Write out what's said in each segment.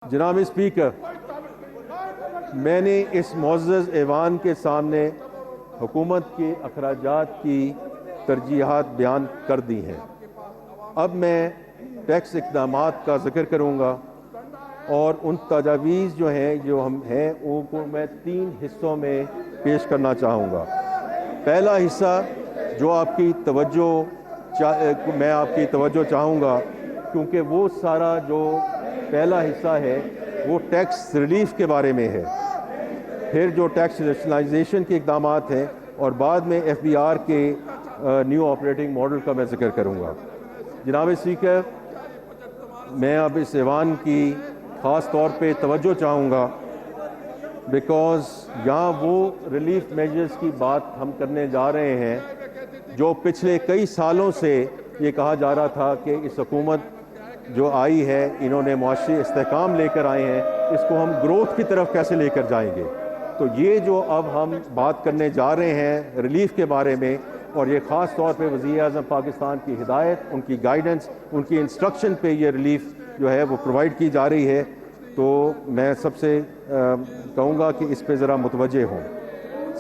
جناب اسپیکر، میں نے اس معزز ایوان کے سامنے حکومت کے اخراجات کی ترجیحات بیان کر دی ہیں۔ اب میں ٹیکس اقدامات کا ذکر کروں گا اور ان تجاویز جو ہیں وہ کو میں 3 حصوں میں پیش کرنا چاہوں گا۔ پہلا حصہ جو میں آپ کی توجہ چاہوں گا، کیونکہ وہ سارا جو پہلا حصہ ہے وہ ٹیکس ریلیف کے بارے میں ہے، پھر جو ٹیکس ریشنلائزیشن کے اقدامات ہیں، اور بعد میں FBR کے نیو آپریٹنگ ماڈل کا میں ذکر کروں گا۔ جناب اسپیکر، میں اب اس ایوان کی خاص طور پہ توجہ چاہوں گا، بیکاز یہاں وہ ریلیف میجرز کی بات ہم کرنے جا رہے ہیں جو پچھلے کئی سالوں سے یہ کہا جا رہا تھا کہ اس حکومت جو آئی ہے انہوں نے معاشی استحکام لے کر آئے ہیں، اس کو ہم گروتھ کی طرف کیسے لے کر جائیں گے۔ تو یہ جو اب ہم بات کرنے جا رہے ہیں ریلیف کے بارے میں، اور یہ خاص طور پہ وزیر اعظم پاکستان کی ہدایت، ان کی گائیڈنس، ان کی انسٹرکشن پہ یہ ریلیف جو ہے وہ پرووائڈ کی جا رہی ہے، تو میں سب سے کہوں گا کہ اس پہ ذرا متوجہ ہوں۔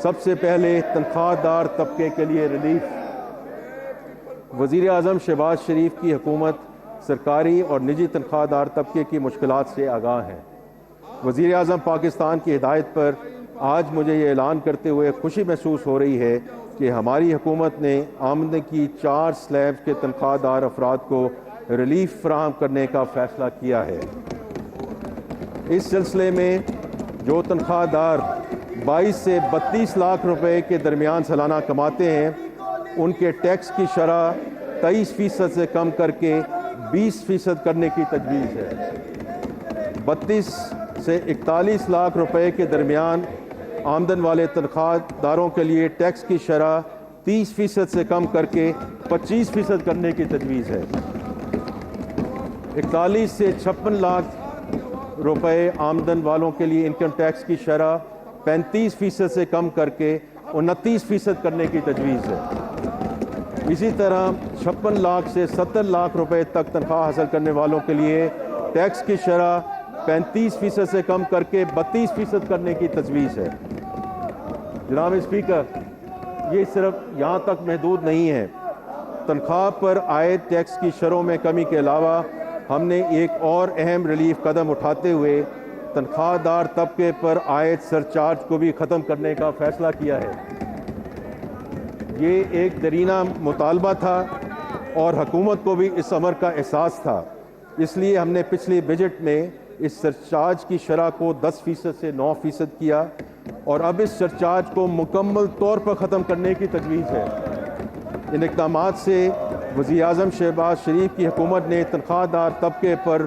سب سے پہلے تنخواہ دار طبقے کے لیے ریلیف۔ وزیر اعظم شہباز شریف کی حکومت سرکاری اور نجی تنخواہ دار طبقے کی مشکلات سے آگاہ ہیں۔ وزیر اعظم پاکستان کی ہدایت پر آج مجھے یہ اعلان کرتے ہوئے خوشی محسوس ہو رہی ہے کہ ہماری حکومت نے آمدنی کی 4 سلیب کے تنخواہ دار افراد کو ریلیف فراہم کرنے کا فیصلہ کیا ہے۔ اس سلسلے میں جو تنخواہ دار 22 سے 32 لاکھ روپے کے درمیان سالانہ کماتے ہیں، ان کے ٹیکس کی شرح 23% سے کم کر کے 20% کرنے کی تجویز ہے۔ 32 سے 41 لاکھ روپے کے درمیان آمدن والے تنخواہ داروں کے لیے ٹیکس کی شرح 30% سے کم کر کے 25% کرنے کی تجویز ہے۔ 41 سے 56 لاکھ روپے آمدن والوں کے لیے انکم ٹیکس کی شرح 35% سے کم کر کے 29% کرنے کی تجویز ہے۔ اسی طرح 56 لاکھ سے 70 لاکھ روپے تک تنخواہ حاصل کرنے والوں کے لیے ٹیکس کی شرح 35% سے کم کر کے 32% کرنے کی تجویز ہے۔ جناب اسپیکر، یہ صرف یہاں تک محدود نہیں ہے۔ تنخواہ پر عائد ٹیکس کی شرحوں میں کمی کے علاوہ ہم نے ایک اور اہم ریلیف قدم اٹھاتے ہوئے تنخواہ دار طبقے پر عائد سرچارج کو بھی ختم کرنے کا فیصلہ کیا ہے۔ یہ ایک دیرینہ مطالبہ تھا اور حکومت کو بھی اس امر کا احساس تھا، اس لیے ہم نے پچھلے بجٹ میں اس سرچارج کی شرح کو 10% سے 9% کیا، اور اب اس سرچارج کو مکمل طور پر ختم کرنے کی تجویز ہے۔ ان اقدامات سے وزیر اعظم شہباز شریف کی حکومت نے تنخواہ دار طبقے پر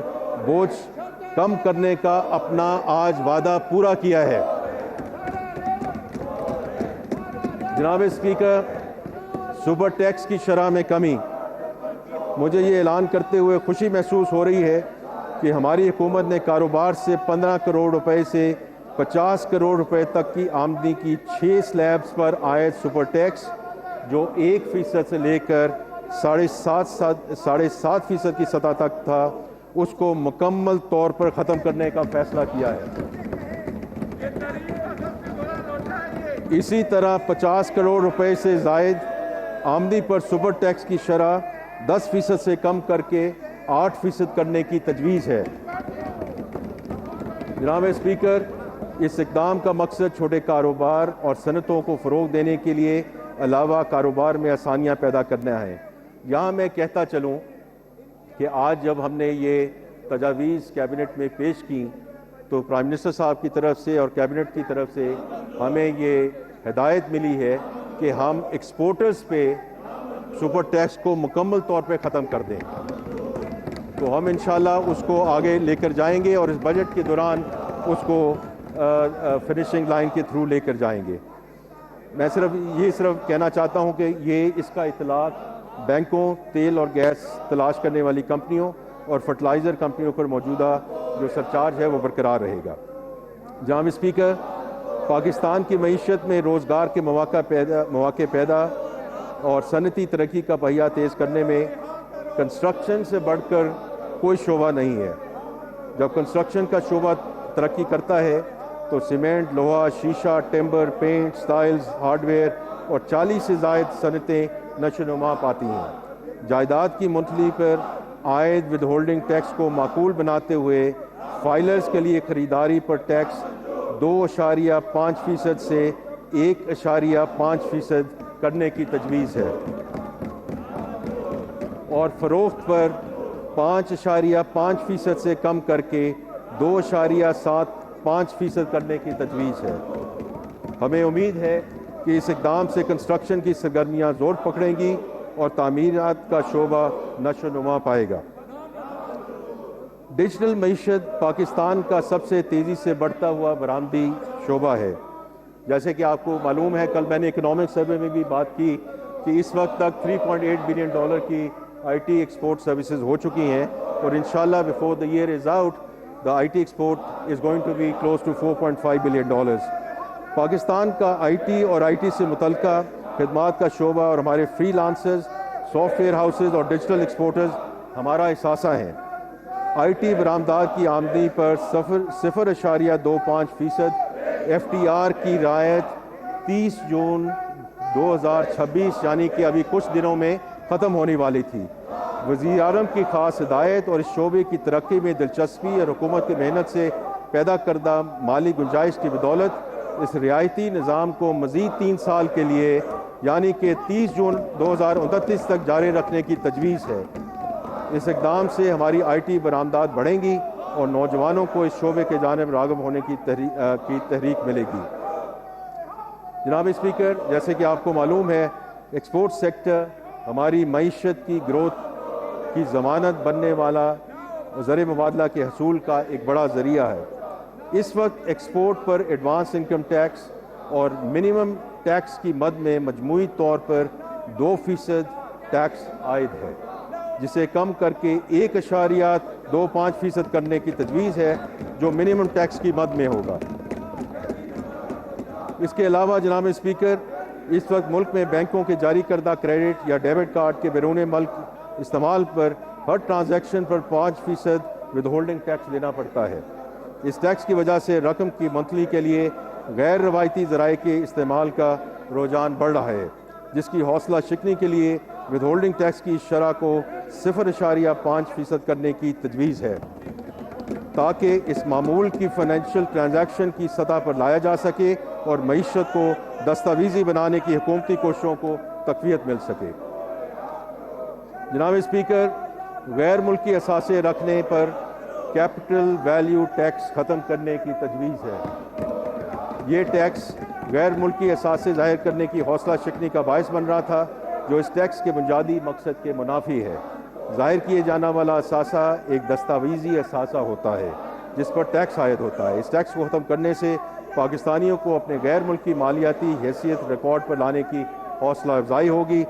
بوجھ کم کرنے کا اپنا آج وعدہ پورا کیا ہے۔ جناب اسپیکر، سپر ٹیکس کی شرح میں کمی۔ مجھے یہ اعلان کرتے ہوئے خوشی محسوس ہو رہی ہے کہ ہماری حکومت نے کاروبار سے 15 کروڑ روپے سے 50 کروڑ روپے تک کی آمدنی کی 6 سلیبز پر عائد سپر ٹیکس، جو 1% سے لے کر 7.5% کی سطح تک تھا، اس کو مکمل طور پر ختم کرنے کا فیصلہ کیا ہے۔ اسی طرح 50 کروڑ روپے سے زائد آمدنی پر سپر ٹیکس کی شرح 10% سے کم کر کے 8% کرنے کی تجویز ہے۔ جناب اسپیکر، اس اقدام کا مقصد چھوٹے کاروبار اور صنعتوں کو فروغ دینے کے لیے علاوہ کاروبار میں آسانیاں پیدا کرنا ہے۔ یہاں میں کہتا چلوں کہ آج جب ہم نے یہ تجاویز کیبنٹ میں پیش کی تو پرائم منسٹر صاحب کی طرف سے اور کیبنٹ کی طرف سے ہمیں یہ ہدایت ملی ہے کہ ہم ایکسپورٹرز پہ سپر ٹیکس کو مکمل طور پہ ختم کر دیں۔ تو ہم انشاءاللہ اس کو آگے لے کر جائیں گے اور اس بجٹ کے دوران اس کو فنشنگ لائن کے تھرو لے کر جائیں گے۔ میں صرف کہنا چاہتا ہوں کہ یہ اس کا اطلاق بینکوں، تیل اور گیس تلاش کرنے والی کمپنیوں اور فرٹیلائزر کمپنیوں پر موجودہ جو سرچارج ہے وہ برقرار رہے گا۔ جناب اسپیکر، پاکستان کی معیشت میں روزگار کے مواقع پیدا اور صنعتی ترقی کا پہیہ تیز کرنے میں کنسٹرکشن سے بڑھ کر کوئی شعبہ نہیں ہے۔ جب کنسٹرکشن کا شعبہ ترقی کرتا ہے تو سیمنٹ، لوہا، شیشہ، timber, paint, styles, hardware اور 40 سے زائد صنعتیں نشو و نما پاتی ہیں۔ جائیداد کی منتقلی پر عائد ود ہولڈنگ ٹیکس کو معقول بناتے ہوئے فائلرز کے لیے خریداری پر ٹیکس 2.5% سے 1.5% کرنے کی تجویز ہے اور فروخت پر 5.5% سے کم کر کے 2.75% کرنے کی تجویز ہے۔ ہمیں امید ہے کہ اس اقدام سے کنسٹرکشن کی سرگرمیاں زور پکڑیں گی اور تعمیرات کا شعبہ نشو و نما پائے گا۔ ڈیجیٹل معیشت پاکستان کا سب سے تیزی سے بڑھتا ہوا برآمدی شعبہ ہے۔ جیسے کہ آپ کو معلوم ہے، کل میں نے اکنامک سروے میں بھی بات کی کہ اس وقت تک $3.8 بلین کی آئی ٹی ایکسپورٹ سروسز ہو چکی ہیں اور انشاءاللہ before the year is out the IT export is going to be close to $4.5 billion. Pakistan کا آئی ٹی اور آئی ٹی سے متعلقہ خدمات کا شعبہ اور ہمارے free lancers, soft where houses اور ڈیجیٹل ایکسپورٹرز ہمارا اثاثہ ہیں۔ آئی ٹی برآمدات کی آمدنی پر 0.25% FTR کی رعایت 30 جون 2026 یعنی کہ ابھی کچھ دنوں میں ختم ہونے والی تھی۔ وزیر اعظم کی خاص ہدایت اور اس شعبے کی ترقی میں دلچسپی اور حکومت کی محنت سے پیدا کردہ مالی گنجائش کی بدولت اس رعایتی نظام کو مزید 3 سال کے لیے یعنی کہ 30 جون 2029 تک جاری رکھنے کی تجویز ہے۔ اس اقدام سے ہماری آئی ٹی برآمدات بڑھیں گی اور نوجوانوں کو اس شعبے کے جانب راغب ہونے کی تحریک ملے گی۔ جناب اسپیکر، جیسے کہ آپ کو معلوم ہے، ایکسپورٹ سیکٹر ہماری معیشت کی گروتھ کی ضمانت بننے والا زر مبادلہ کے حصول کا ایک بڑا ذریعہ ہے۔ اس وقت ایکسپورٹ پر ایڈوانس انکم ٹیکس اور منیمم ٹیکس کی مد میں مجموعی طور پر 2% ٹیکس عائد ہے، جسے کم کر کے 1.25% کرنے کی تجویز ہے جو منیمم ٹیکس کی مد میں ہوگا۔ اس کے علاوہ جناب اسپیکر، اس وقت ملک میں بینکوں کے جاری کردہ کریڈٹ یا ڈیبٹ کارڈ کے بیرون ملک استعمال پر ہر ٹرانزیکشن پر 5% ود ہولڈنگ ٹیکس دینا پڑتا ہے۔ اس ٹیکس کی وجہ سے رقم کی منتقلی کے لیے غیر روایتی ذرائع کے استعمال کا رجحان بڑھ رہا ہے، جس کی حوصلہ شکنی کے لیے ود ہولڈنگ ٹیکس کی شرح کو 0.5% کرنے کی تجویز ہے تاکہ اس معمول کی فائنینشیل ٹرانزیکشن کی سطح پر لایا جا سکے اور معیشت کو دستاویزی بنانے کی حکومتی کوششوں کو تقویت مل سکے۔ جناب اسپیکر، غیر ملکی اثاثے رکھنے پر کیپٹل ویلیو ٹیکس ختم کرنے کی تجویز ہے۔ یہ ٹیکس غیر ملکی اثاثے ظاہر کرنے کی حوصلہ شکنی کا باعث بن رہا تھا، جو اس ٹیکس کے بنیادی مقصد کے منافی ہے۔ ظاہر کیے جانا والا اثاثہ ایک دستاویزی اثاثہ ہوتا ہے جس پر ٹیکس عائد ہوتا ہے۔ اس ٹیکس کو ختم کرنے سے پاکستانیوں کو اپنے غیر ملکی مالیاتی حیثیت ریکارڈ پر لانے کی حوصلہ افزائی ہوگی